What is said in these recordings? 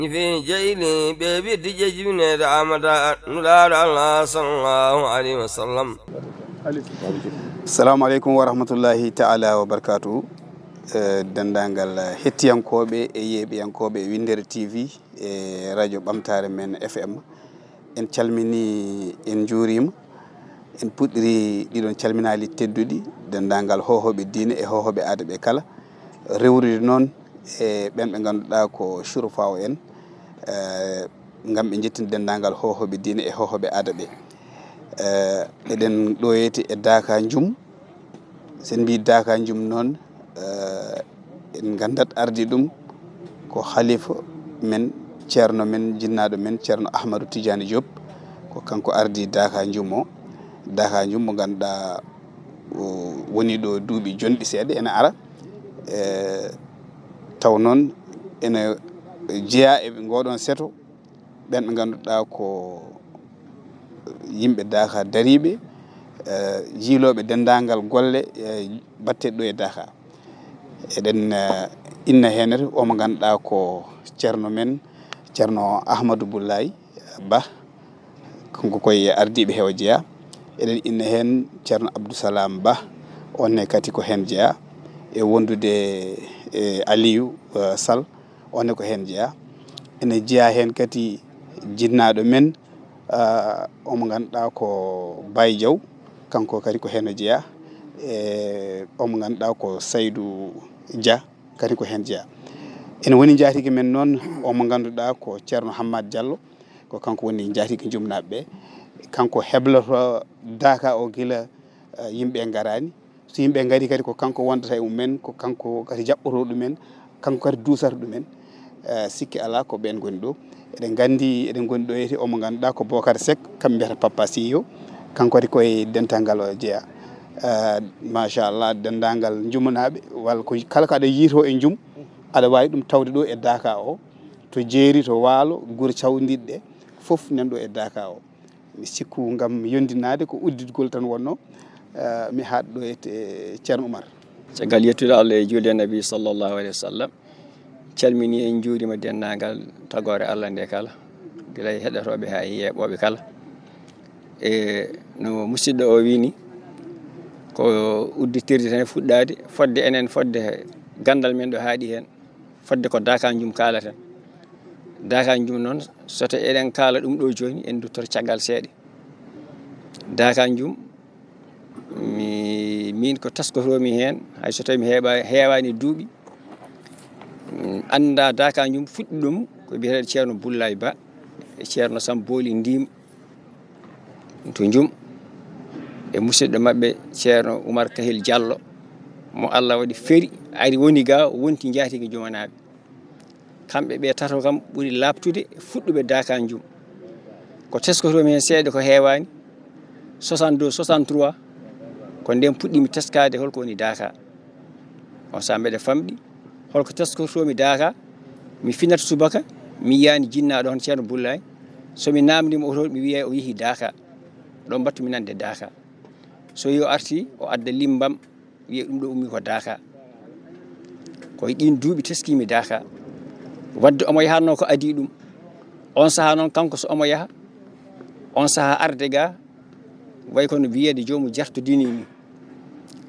في جيلي بيبي تجيبني دعمة نلال الله صلى الله عليه وسلم. Assalamu alaikum wa rahmatullahi ta'ala wa barakatuh. Dendangal hettiyankoɓe e yeeɓiyankoɓe Windere TV e radio ɓamtare men FM en calmini en juurima en puɗɗiri ɗiɗon calminali tedduɗi dendangal hohoɓe diine e hohoɓe aada ɓe kala rewrude noon e ɓen ɓe ganduɗa ko Shurafa'u en ngam ɓe jettini dendangal hohoɓe diine e hohoɓe aada ɓe eɗen ɗoyete e Daka Njum sen mbi Daka Njum noon en gandat ardi ɗum ko halifa men ceerno men jinnaɗo men ceerno Ahmadou Tidiane Diop ko kanko ardi Daka Njum o Daka Njum mo ganduɗa woni ɗo duuɓi jonɗi seeɗa ene ara taw noon ene jeeya e ngoɗon seto ɓen ɓe ganduɗa ko yimɓe Daka dariɓe jiiloɓe dendagal golle batteɗe ɗo e Daka eɗen inna henere omo ganduɗa ko ceerno men ceerno Ahmadou Boulay Ba kanko koye ardiɓe heewa jeeya eɗen inna hen ceerno Abdou Salam Ba onne kadi ko hen jeeya e wondude e Aliou Sall onne ko hen jeeya ene jeeya hen kadi jinnaɗo men omo ganduɗa ko Baye Diaw kanko kadi ko hen jeeya e omo ganduɗa ko Saydou Dia kadi ko hen jeeya ene woni jatigue men noon omo ganduɗa ko ceerno Hammad Diallo ko kanko woni jatigue jumnaɓe ɓe kanko hebloto Daka o guila yimɓe garani so yimɓe gari kadi ko kanko wondata e mumen ko kanko kadi jaɓɓoto ɗumen kanko kadi dusata ɗumen sikki ala ko ɓen goni ɗo eɗen gandi eɗen goni ɗo yete omo ganduɗa ko Bocar Seck kamɓe mbiyata Papa Siyo kanko kadi koye dental o jeeya machallah dendagal jumunaɓe walla ko kala kaɗa yiito e jum aɗa wawi ɗum tawde ɗo e Daka o to jeeri to waalo guure cawdiɗe ɗe foof nanɗo e Daka o mi sikku gam yondinade ko udditgol tan wonno mi haɗ ɗo e ceerno Oumar caggal yettude Allah e julde Nabi sallllahu alayhi wa sallam calmini en juurima dendagal tagore Allah nde kala guila heɗotoɓe ha yeeɓoɓe kala e no musidɗo o wini ko udditirde tan fuɗɗade fodde enen fodde gandal men ɗo haaɗi hen fodde ko Daka Njum kalaten Daka Njum noon soto eɗen kala ɗum ɗo joni en duttoto caggal seeɗa Daka Njum min ko taskotomi hen hay so tawi mi heewani duuɓi anda Daka Njum fuɗɗi ɗum ko biyeteɗo ceerno Boulay Ba e ceerno Sam Booli Ndim to Njum e musidɗo mabɓe ceerno Oumar Kahil Diallo mo Allah waɗi feeri ari woni ga wonti jatigue jumanaɓe kamɓe ɓe tato kam ɓuuri labtude fuɗɗuɓe Daka Njum ko teskotomi hen seeɗa ko heewani 62 63 ko nden puɗɗimi teskade holko woni Daka on sa mbeɗa famɗi holko teskotomi Daka mi finata subaka mi yiyani jinnaɗo on ceerno Boulay somi namdima oto mi wiya o yeehi Daka ɗon battumi nande Daka so yo arti o adda limbam wiya ɗum ɗo ummi ko Daka koye ɗin duuɓi teskimi Daka wadde omo yahatno ko adi ɗum on saaha noon kanko so omo yaaha on saaha arde ga way kono wiyede jomum jartodini ni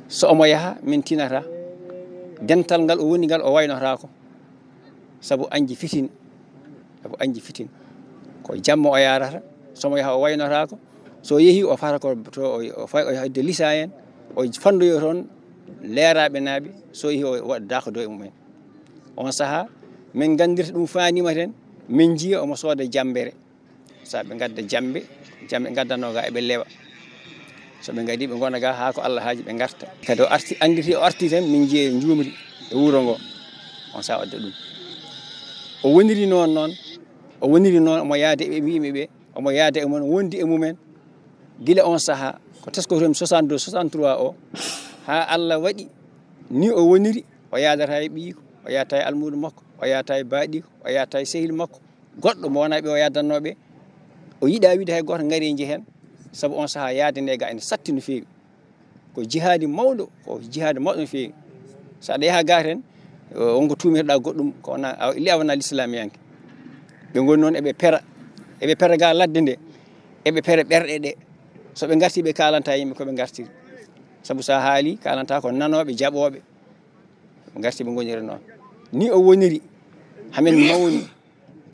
so omo yaaha min tinata dental ngal o woni ngal o waynotako saabu anji fitin ko jamma o yarata somo yaaha o waynotako so yeehi o fata ko to o fay o hedde lisa en o fandoyo toon leeraɓe naaɓe so yeehi o waɗa dako do e mumen on saaha min gandirta ɗum fanima ten min jiiya omo sooda jambere sa ɓe gadda jambe gaddano ga eɓe lewa so ɓe gadi ɓe gona ga ha ko Allah haaji ɓe garta kadi o arti anditi o arti tan min jiiye jumri e wuuro ngo on sa wadda ɗum o woniri noon omo yaade e yimɓeɓe omo yaade e mon wondi e mumen gila on saaha ko teskotomi 62 63 o ha Allah waɗi ni o woniri o yadata e ɓiyiko o yata e almudo makko o yata e baaɗiko o yata e sehil makko goɗɗo mo wona ɓe o yadannoɓe o yiiɗa wiide hay goto gareji hen saabu on saaha yaade nde ga ene satti no fewi ko jihadi mawɗo no fewi sa aɗa yaaha ga ten wonko tumirɗa goɗɗum ko wona li a wona l'islam yanke ɓe ngoni noon eɓe pera ga ladde nde eɓe pera ɓerɗe ɗe so ɓe garti ɓe kalanta yimɓe koɓe gartiri sabu sa haali kalanta ko nanoɓe jaɓoɓe ɓe garti ɓe goniri noon ni o woniri hamin mawni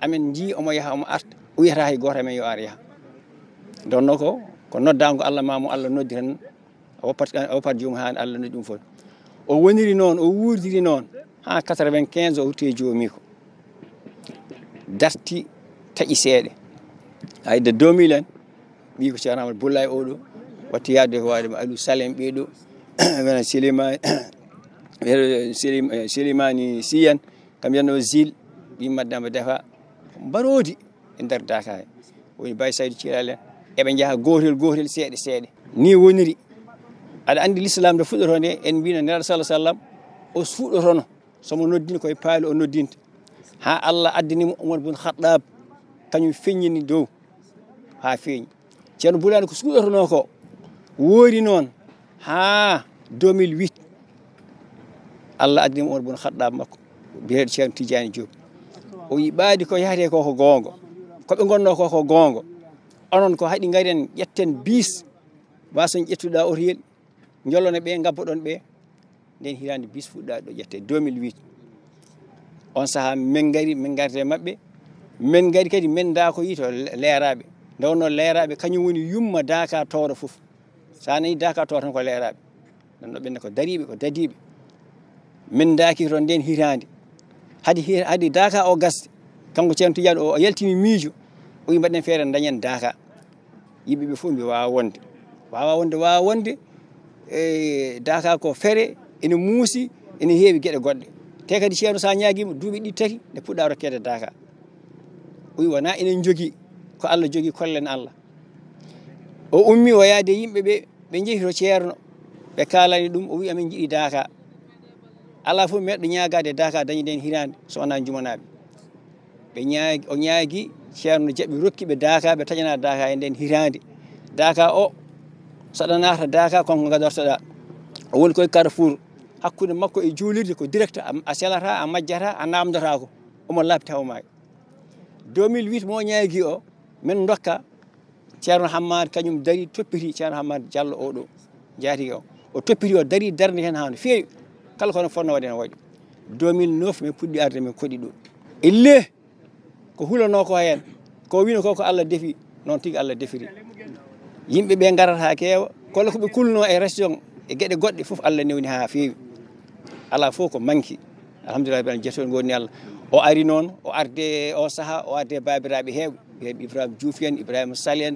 amin ji omo yaha omo arta o wiyata hay goto men yo ar yaha donno ko noddago Allah mamo Allah noddi tan o woppat joomum ha Allah noddi ɗum fof o woniri noon o wurdiri noon ha 95 o wutte joomi ko darti taƴi seeɗe hayde 2000 en ɓi ko Ceerno Amadou Boulay oɗo watti yaade ko waɗema Aliou Salem ɓeɗo wona Selimani Siyan kam yanno Zil ɓi Madamba Defa mbarodi e nder Dakar woni Baye Saydou Thilal en eɓe jaaha gotel seeɗe ni woniri aɗa andi l'islam nde fuɗɗoto nde en mbino Nelaɗo sallah sallam o fuɗɗotono somo noddini koye paali o noddinta ha Allah addinimo Umar bun Khattab kañum feññini dow ha feeñi Ceerno Boulay ko suɗotono ko woori noon ha 2008 Allah addinimo Umar bun Khattab makko biyeteɗo Ceerno Tidiane Diop o wi ɓaadi ko yahate ko gonga koɓe gonno ko gonga onon ko haɗi garen ƴetten bis wason ƴettuɗa otoyel jollono ɓe gabboɗon ɓe nden hirande bis fuɗɗa ɗo ƴette 2008 on saaha min garde mabɓe min gari kadi min dako yi to leeraɓe nde wonno leeraɓe kañum woni yumma Dakar towro foof sa nani Dakar towro tan ko leeraɓe nanno ɓenne ko dariɓe ko dadiɓe min daki toon nden hitande hadi Dakar o gasde kanko Ceerno Tidiane o yaltini miijo o wi mbaɗen feere dañen Dakar yimɓeɓe fof mbi wawa wonde Dakar ko feere ene muusi ene heewi gueɗe goɗɗe te kadi Ceerno sa ñaguima duuɓi ɗi tati nde puɗɗa rokkede Dakar o wi wona enen jogui ko Allah jogui kollen Allah o ummi o yaade yimɓeɓe ɓe jeehi to Ceerno ɓe kalani ɗum o wi amin jiiɗi Dakar ala fof meɗɗo ñagade Dakar dañi nden hirande so wona jumanaɓe o ñaagui Ceerno jaɓi rokkiɓe Dakar ɓe taƴana Dakar e nden hirande Dakar o saɗa naata Dakar konko gadortoɗa o woni koye Carrefour hakkude makko e juulirde ko direct a selata a majjata a namdata ko omo laabi tawma 2008 mo ñaagui o min dokka Ceerno Hammad kañum dari toppiti Ceerno Hammad Diallo oɗo jaati o toppiti o dari darde hen ha no feewi kala kono fonno waɗe ne waɗi 2009 min puɗɗi arde min koɗi ɗo elle ko hulano ko hen ko wino ko Allah defi noon tigui Allah defiri yimɓeɓe garata ha keewa kono koɓe kulno e région e gueɗe goɗɗe foof Allah newni ha feewi ala fof ko manki alhamdulillah ben jettoɗo goni Allah o ari noon o arde o saaha o arde babiraɓe hewɓe wiyeɓe Ibrahima Diouf en Ibrahima Sall en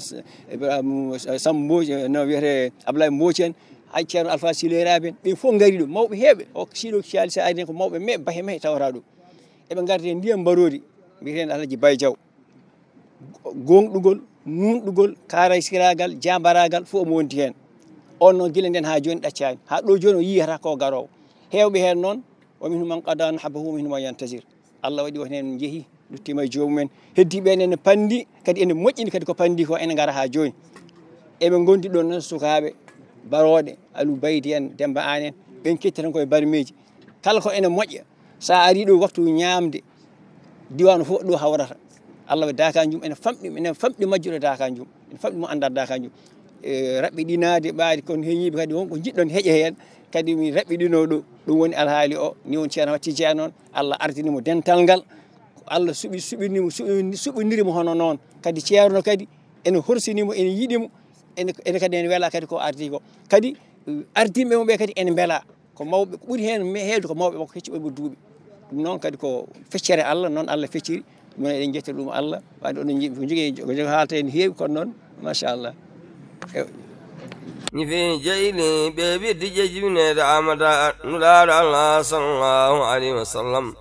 Ibrahima Sambo no wiyete Ablaye Mbodji en hay Ceerno Alpha Sileraɓe en ɓen fof gari ɗo mawɓe heewɓe o siɗo Thiali sa ari ko mawɓe me baahe mehe tawata ɗo eɓe garde ndiyam mbarodi mbiyeten Alhaji Baye Diaw gonɗugol nunɗugol karaysiragal jambaragal fof omo wonti hen on noon guila nden ha joni ɗaccani ha ɗo joni o yiyata ko garowo hewɓe hen noon wa minhum man qada nahbahu wa minhum man yantazir Allah waɗi won hen jeehi duttima e jomumen heddiɓe ene pandi kadi ene moƴƴini kadi ko pandi ko ene gara ha joni eɓe gondi ɗon noon sukaɓe baroɗe Aliou Baydi en Demba An en ɓen ketti tan koye barmeji kala ko ene moƴƴa sa ari ɗo waktu ñamde diwanu fof ɗo hawrata Allah waɗi Dakar jum ene famɗi majjuɗo Dakar jum ene famɗi mo anda Dakar jum raɓɓiɗinade ɓaari kono heeñiɓe kadi wonko jiɗɗon heeƴa hen kadi mi raɓɓiɗino ɗo ɗum woni alhaali o ni won Ceerno Tidiane noon Allah ardinimo dental ngal Allah suɓinirimo hono noon kadi Ceerno kadi ene horsinimo ene yiɗimo ene kadi ene weela kadi ko ardi ko kadi ardimɓe mo ɓe kadi ene beela ko mawɓe ko ɓuuri hen heewde ko mawɓe makko hecciɓe duuɓi ɗum noon kadi ko feccere Allah noon Allah fecciri ɗum eɗen jettira ɗum Allah waade oɗon jogui ko haalta hen heewi kono noon machallah ñifi jeyli ɓe ɓiddi jejjibinede amada nulaɗo Allah sallallahu alayhi wa sallam